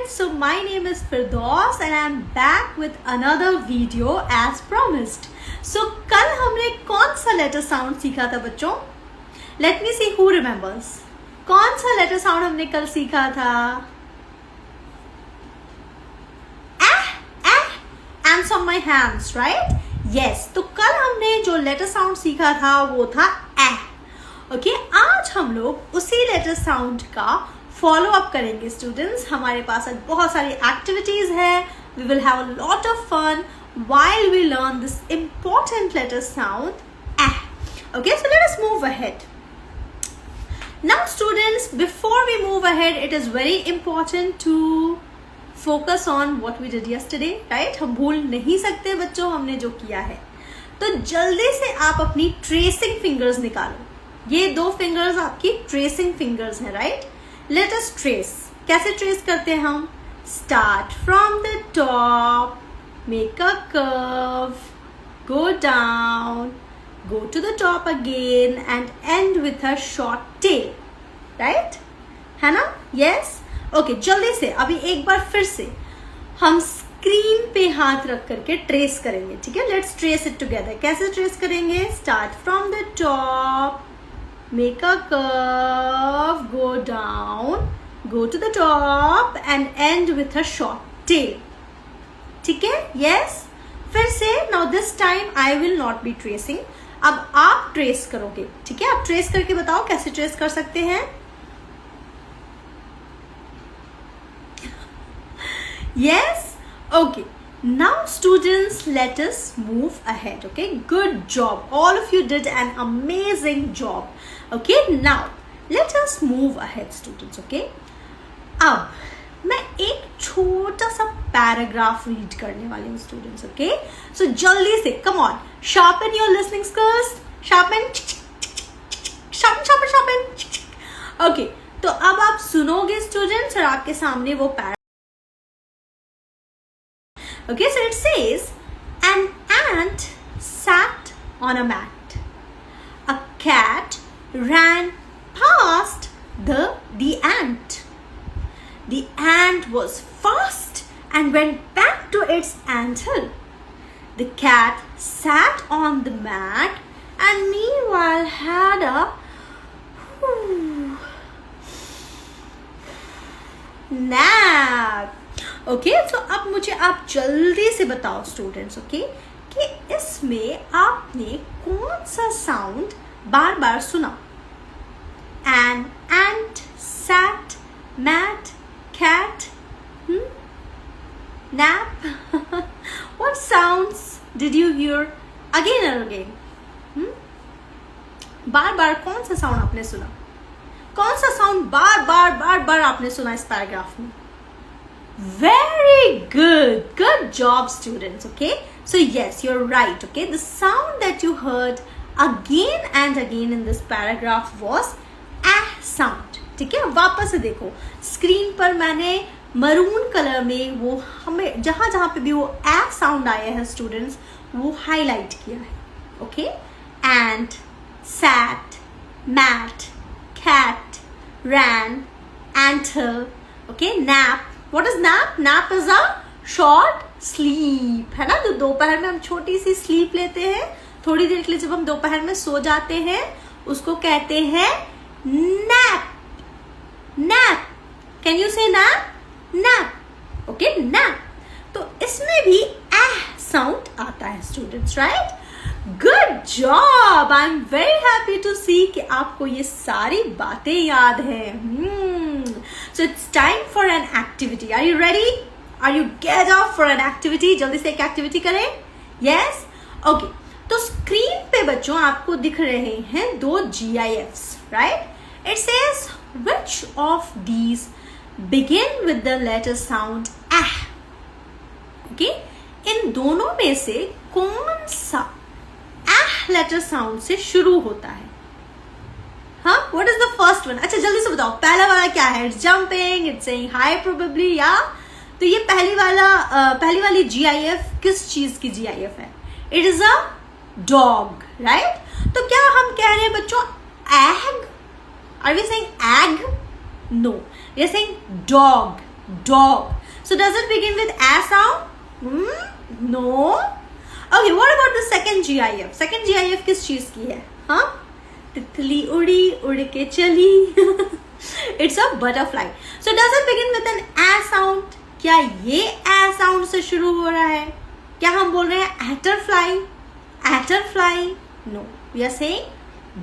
guys, so my name is Firdaus and I'm back with another video as promised. So कल हमने कौन सा letter sound सीखा था बच्चों? Let me see who remembers. कौन सा लेटर साउंड हमने कल सीखा था? Ants on my hands, right? Yes. तो कल हमने जो लेटर साउंड सीखा था वो था ओके आज हम लोग उसी लेटर साउंड का फॉलो अप करेंगे स्टूडेंट्स. हमारे पास आज बहुत सारी एक्टिविटीज है. We will have a lot of fun while we learn this important letter sound okay, so let us move ahead. Now students, before we move ahead, it is very important to focus on what we did yesterday, right? हम भूल नहीं सकते बच्चों हमने जो किया है. तो जल्दी से आप अपनी ट्रेसिंग फिंगर्स निकालो. ये दो फिंगर्स आपकी ट्रेसिंग फिंगर्स हैं, राइट? Let us trace. कैसे ट्रेस करते हैं हम? Start from the top, make a curve, go down, go to the top again and end with a short tail, right? है ना? Yes? Okay, जल्दी से अभी एक बार फिर से हम स्क्रीन पे हाथ रख करके ट्रेस करेंगे, ठीक है? Let's trace it together. कैसे ट्रेस करेंगे? Start from the top, make a curve, go down, go to the top and end with a short tail. ठीक है? Yes? फिर से now this time I will not be tracing. अब आप trace करोगे, ठीक है? आप ट्रेस करके बताओ कैसे ट्रेस कर सकते हैं. Yes? Okay. Now students, let us move ahead. Okay? Good job. All of you did an amazing job. Okay? Now let us move ahead students. Okay? अब मैं एक छोटा सा पैराग्राफ रीड करने वाली हूँ स्टूडेंट्स. ओके, सो जल्दी से come on, sharpen your listening skills, sharpen sharpen sharpen sharpen. Okay, तो अब आप सुनोगे स्टूडेंट्स और आपके सामने वो paragraph. Okay, so it says an ant sat on a mat, a cat ran past the ant. The ant was fast and went back to its anthill. The cat sat on the mat and meanwhile had a nap. Okay, so अब मुझे आप जल्दी से बताओ students, okay, कि इसमें आपने कौन सा साउंड बार बार सुना? An ant sat, mat, cat, nap. What sounds did you hear again and again? बार बार कौन सा साउंड आपने सुना? कौन सा साउंड बार बार आपने सुना इस पैराग्राफ में? Very good. Good job students. Okay, so yes, you're right. Okay, the sound that you heard again and again in this paragraph was a sound. ठीक है, वापस से देखो स्क्रीन पर मैंने मरून कलर में वो हमें जहां जहां पे भी वो ए साउंड आया है स्टूडेंट्स वो हाईलाइट किया है. Okay, ant, sat, mat, cat, ran, antel. Okay, nap. What is nap? Nap is a short sleep, है ना? जो दोपहर में हम छोटी सी स्लीप लेते हैं, थोड़ी देर के लिए जब हम दोपहर में सो जाते हैं उसको कहते हैं nap. nap. Can you say nap? Nap. Okay, nap. तो इसमें भी साउंड आता है students, right? Good job. I am very happy to see कि आपको ये सारी बातें याद है. So it's time for an activity. Are you ready? Are you get up for an activity? जल्दी से एक एक्टिविटी करें. यस? ओके, तो स्क्रीन पे बच्चों आपको दिख रहे हैं दो GIFs, right? It says which of these begin with the letter sound a? Okay, इन दोनों में से कौन सा a letter sound से शुरू होता है? हाँ, what is the first one? अच्छा जल्दी से बताओ, पहला वाला क्या है? It's jumping, it's saying hi probably, या? तो ये पहली वाली GIF किस चीज की GIF है? It is a dog, right? तो क्या हम कह रहे हैं बच्चों egg? Are we saying egg? No, we are saying dog. Dog. So does it begin with a sound? No. Okay, what about the second GIF? Second GIF किस चीज की है? हाँ? तितली उड़ी उड़ के चली. It's a butterfly. So does it begin with an a sound? क्या ये a sound से शुरू हो रहा है? क्या हम बोल रहे हैं atterfly? Atterfly? No. We are saying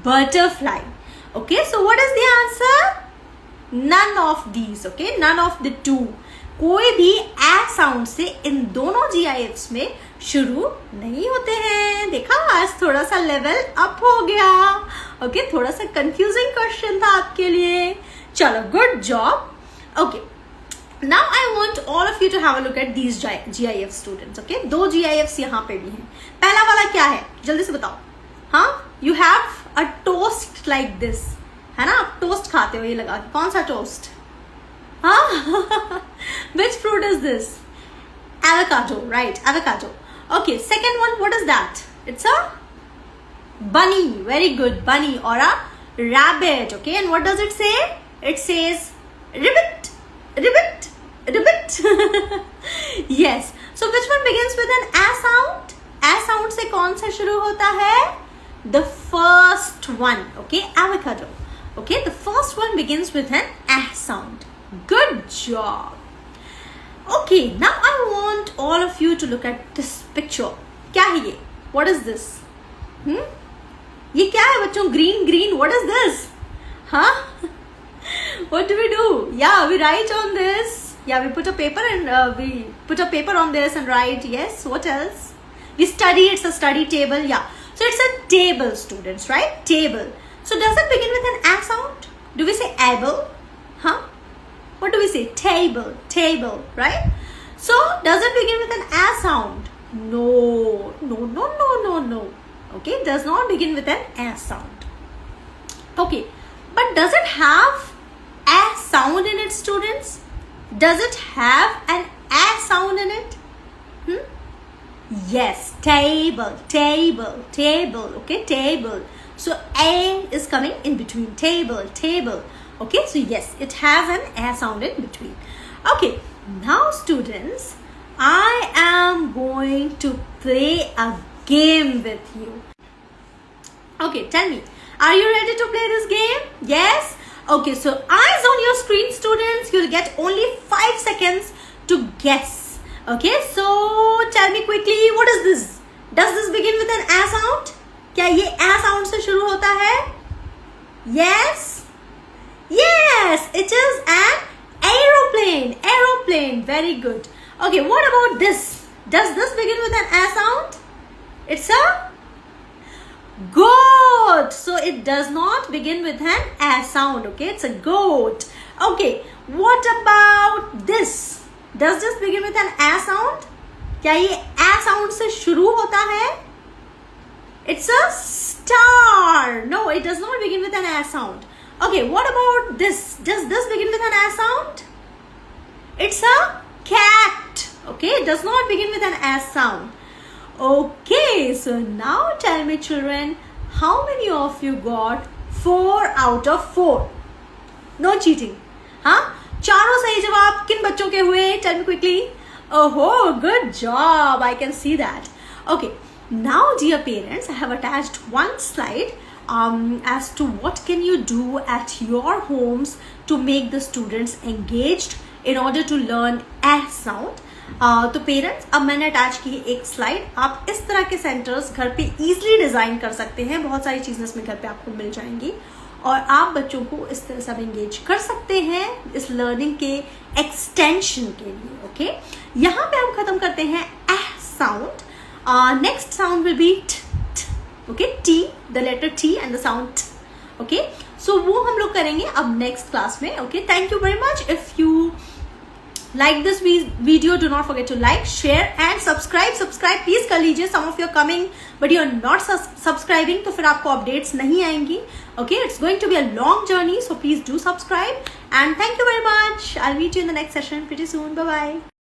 butterfly. Okay, so what is the answer? None of these. Okay, none of the two. कोई भी a sound से इन दोनों GIFs में शुरू नहीं होते हैं. देखा, आज थोड़ा सा लेवल अप हो गया. ओके, थोड़ा सा कंफ्यूजिंग क्वेश्चन था आपके लिए. चलो, good job. Okay, now I want all of you to have a look at these GIF students. Okay, दो GIFs यहाँ पे भी हैं. पहला वाला क्या है, जल्दी से बताओ. हाँ, you have a toast like this, है ना? आप टोस्ट खाते हो ये लगा के. कौन सा टोस्ट? हाँ, which fruit is this? Avocado, right? Avocado. Okay, second one, what is that? It's a bunny. Very good, bunny or a rabbit. Okay, and what does it say? It says ribbit, ribbit, ribbit. Yes. So which one begins with an a sound? A sound से कौन सा शुरू होता है? The first one. Okay, avocado. Okay, the first one begins with an a sound. Good job. Okay, now I want all of you to look at this picture. क्या है ये? What is this? ये क्या है बच्चों? Green, green. What is this? Huh? What do we do? Yeah, we write on this. Yeah, we put a paper on this and write. Yes. What else? We study. It's a study table. Yeah. So it's a table, students, right? Table. So does it begin with an a sound? Do we say able? Huh? What do we say? Table, table, right? So does it begin with an a sound? No, no, no, no, no, no. Okay, it does not begin with an a sound. Okay, but does it have a sound in it, students? Does it have an a sound in it? Yes, table, table, table. Okay, table. So a is coming in between. Table, table. Okay, so yes, it has an a sound in between. Okay, now students, I am going to play a game with you. Okay, tell me, are you ready to play this game? Yes? Okay, so eyes on your screen, students. You'll get only 5 seconds to guess. Okay, so tell me quickly, what is this? Does this begin with an a sound? क्या ये a sound से शुरू होता है? Yes? Yes, it is an aeroplane. Aeroplane, very good. Okay, what about this? Does this begin with an a sound? It's a goat. So it does not begin with an a sound. Okay, it's a goat. Okay, what about this? Does this begin with an a sound? क्या ये a sound से शुरू होता है? It's a star. No, it does not begin with an a sound. Okay, what about this? Does this begin with an a sound? It's a cat. Okay, it does not begin with an a sound. Okay, so now tell me, children, how many of you got 4 out of 4? No cheating. हाँ, चारों सही जवाब किन बच्चों के हुए? Tell me quickly. Oh, good job. I can see that. Okay, now dear parents, I have attached one slide as to what can you do at your homes to make the students engaged in order to learn a sound. तो parents, अब मैंने attach की एक slide. आप इस तरह के centres घर पे इजीली डिजाइन कर सकते हैं. बहुत सारी चीजें इसमें घर पे आपको मिल जाएंगी और आप बच्चों को इस तरह से एंगेज कर सकते हैं इस लर्निंग के एक्सटेंशन के लिए. ओके, यहाँ पे हम खत्म करते हैं a sound. Next sound will be t. Okay, T, the letter T and the sound T. Okay, so वो हम लोग करेंगे अब next class में. Okay, thank you very much. If you like this video, do not forget to like, share and subscribe. Subscribe please कर लीजिए. Some of you are coming but you are not subscribing, तो फिर आपको updates नहीं आएंगी. Okay, it's going to be a long journey, so please do subscribe and thank you very much. I'll meet you in the next session pretty soon. Bye bye.